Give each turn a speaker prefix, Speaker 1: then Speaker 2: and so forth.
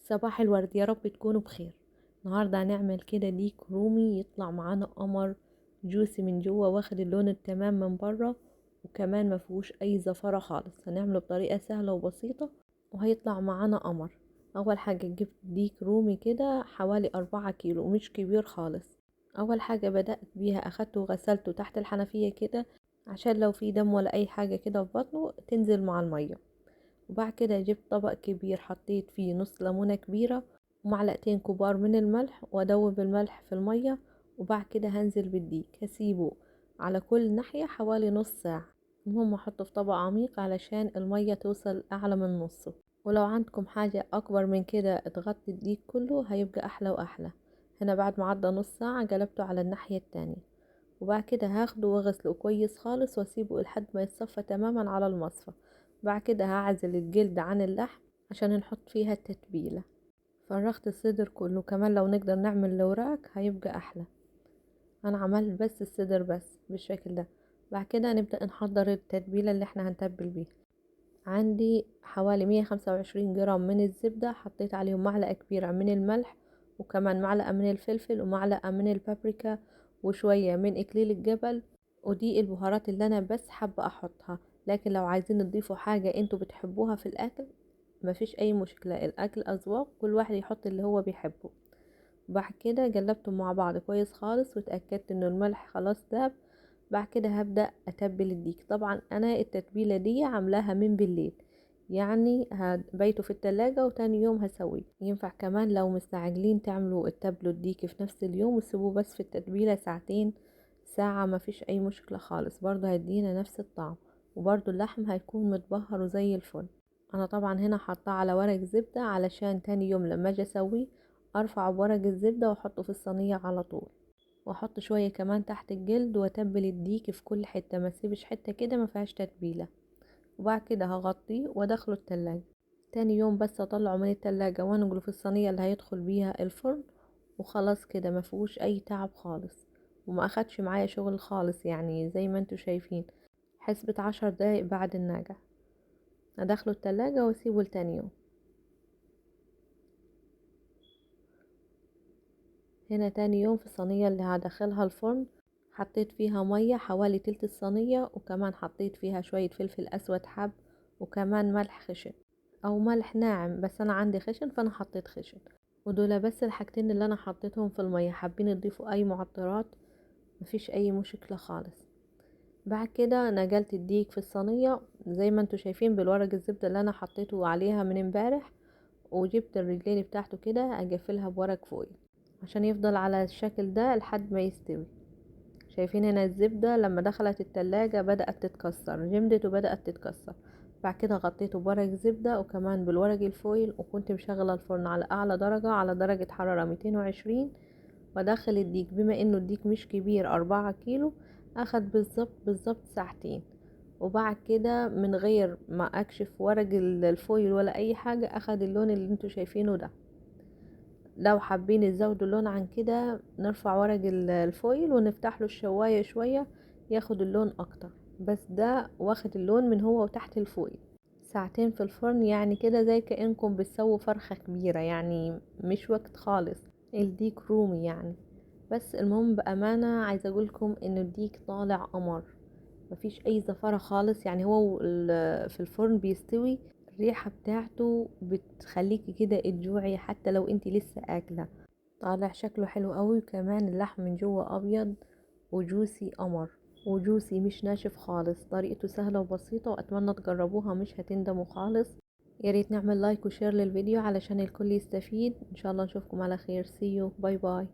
Speaker 1: صباح الورد، يا رب تكونوا بخير. النهارده هنعمل كده ديك رومي يطلع معانا قمر جوسي من جوه، واخد اللون التمام من بره، وكمان ما فيهوش اي زفاره خالص. هنعمله بطريقه سهله وبسيطه وهيطلع معانا قمر. اول حاجه جبت ديك رومي كده حوالي 4 كيلو، مش كبير خالص. اول حاجه بدأت بيها اخدته وغسلته تحت الحنفيه كده، عشان لو في دم ولا اي حاجه كده في بطنه تنزل مع الميه. وبعد كده جبت طبق كبير حطيت فيه نص ليمونة كبيرة ومعلقتين كبار من الملح، وادوب الملح في المية. وبعد كده هنزل بالديك، هسيبه على كل ناحية حوالي نص ساعة. المهم احطه في طبق عميق علشان المية توصل اعلى من نصه. ولو عندكم حاجة اكبر من كده تغطي الديك كله هيبقى احلى واحلى. هنا بعد ما عدى نص ساعة قلبته على الناحية التانية، وبعد كده هاخده واغسله كويس خالص واسيبه لحد ما يتصفى تماما على المصفى. بعد كده هعزل الجلد عن اللحم عشان نحط فيها التتبيلة. فرغت الصدر كله، كمان لو نقدر نعمل الوراك هيبقى احلى. انا عملت بس الصدر بس بالشكل ده. بعد كده نبدأ نحضر التتبيلة اللي احنا هنتبل بيها. عندي حوالي 125 جرام من الزبدة، حطيت عليهم معلقة كبيرة من الملح، وكمان معلقة من الفلفل، ومعلقة من البابريكا، وشوية من إكليل الجبل. ودي البهارات اللي أنا بس حابة أحطها، لكن لو عايزين تضيفوا حاجة انتوا بتحبوها في الأكل مفيش أي مشكلة. الأكل أذواق، كل واحد يحط اللي هو بيحبه. بعد كده قلبتهم مع بعض كويس خالص واتأكدت انه الملح خلاص داب. بعد كده هبدأ اتبل الديك. طبعا انا التتبيلة دي عاملاها من بالليل، يعني بيته في التلاجة وتاني يوم هسويه. ينفع كمان لو مستعجلين تعملوا التبلوا الديك في نفس اليوم وتسيبوه بس في التتبيلة ساعتين، ساعة، مفيش اي مشكلة خالص، برضه هيدينا نفس الطعم. وبرضه اللحم هيكون متبهر وزي الفل. انا طبعا هنا حطاه على ورق زبدة علشان تاني يوم لما اجي اسويه ارفع بورق الزبدة واحطه في الصينية على طول. واحط شوية كمان تحت الجلد واتبل الديك في كل حتة، ما اسيبش حتة كده ما فيهاش تتبيلة. وبعد كده هغطيه وادخله التلاجة. تاني يوم بس اطلعه من التلاجة وانقله في الصينية اللي هيدخل بيها الفرن. وخلاص كده ما فيهوش اي تعب خالص، وما اخدش معايا شغل خالص، يعني زي ما انتوا شايفين حسبة 10 دقايق بعد النجع. ادخله التلاجة واسيبه لتاني يوم. هنا تاني يوم في الصينية اللي هدخلها الفرن حطيت فيها مية حوالي تلت الصينية، وكمان حطيت فيها شوية فلفل أسود حب، وكمان ملح خشن أو ملح ناعم، بس أنا عندي خشن فأنا حطيت خشن. ودول بس الحاجتين اللي أنا حطيتهم في المية. حابين تضيفوا أي معطرات مفيش أي مشكلة خالص. بعد كده نقلت الديك في الصينية زي ما انتوا شايفين بالورق الزبدة اللي أنا حطيته عليها من امبارح. وجبت الرجلين بتاعته كده اقفلها بورق فويل عشان يفضل على الشكل ده لحد ما يستوي. شايفين هنا الزبدة لما دخلت التلاجة بدأت تتكسر، جمدت وبدأت تتكسر. بعد كده غطيته بورق زبدة وكمان بالورق الفويل، وكنت مشغلة الفرن على أعلى درجة على درجة حرارة 220. وادخل الديك، بما انه الديك مش كبير 4 كيلو، اخد بالظبط ساعتين. وبعد كده من غير ما اكشف ورق الفويل ولا اي حاجة اخد اللون اللي انتوا شايفينه ده. لو حابين تزودوا اللون عن كده نرفع ورق الفويل ونفتح له الشواية شوية ياخد اللون اكتر، بس ده واخد اللون من هو وتحت الفويل. ساعتين في الفرن يعني كده زي كأنكم بتسووا فرخة كبيرة، يعني مش وقت خالص. الديك رومي يعني. بس المهم بأمانة عايزة اقولكم ان الديك طالع قمر، مفيش اي زفارة خالص. يعني هو في الفرن بيستوي، الريحة بتاعته بتخليكي كده تجوعي حتى لو انتي لسه اكلة. طالع شكله حلو قوي، وكمان اللحم من جوه ابيض وجوسي قمر. وجوسي مش ناشف خالص. طريقته سهلة وبسيطة واتمنى تجربوها مش هتندموا خالص. يا ريت نعمل لايك وشير للفيديو علشان الكل يستفيد. ان شاء الله نشوفكم على خير. سيو، باي باي.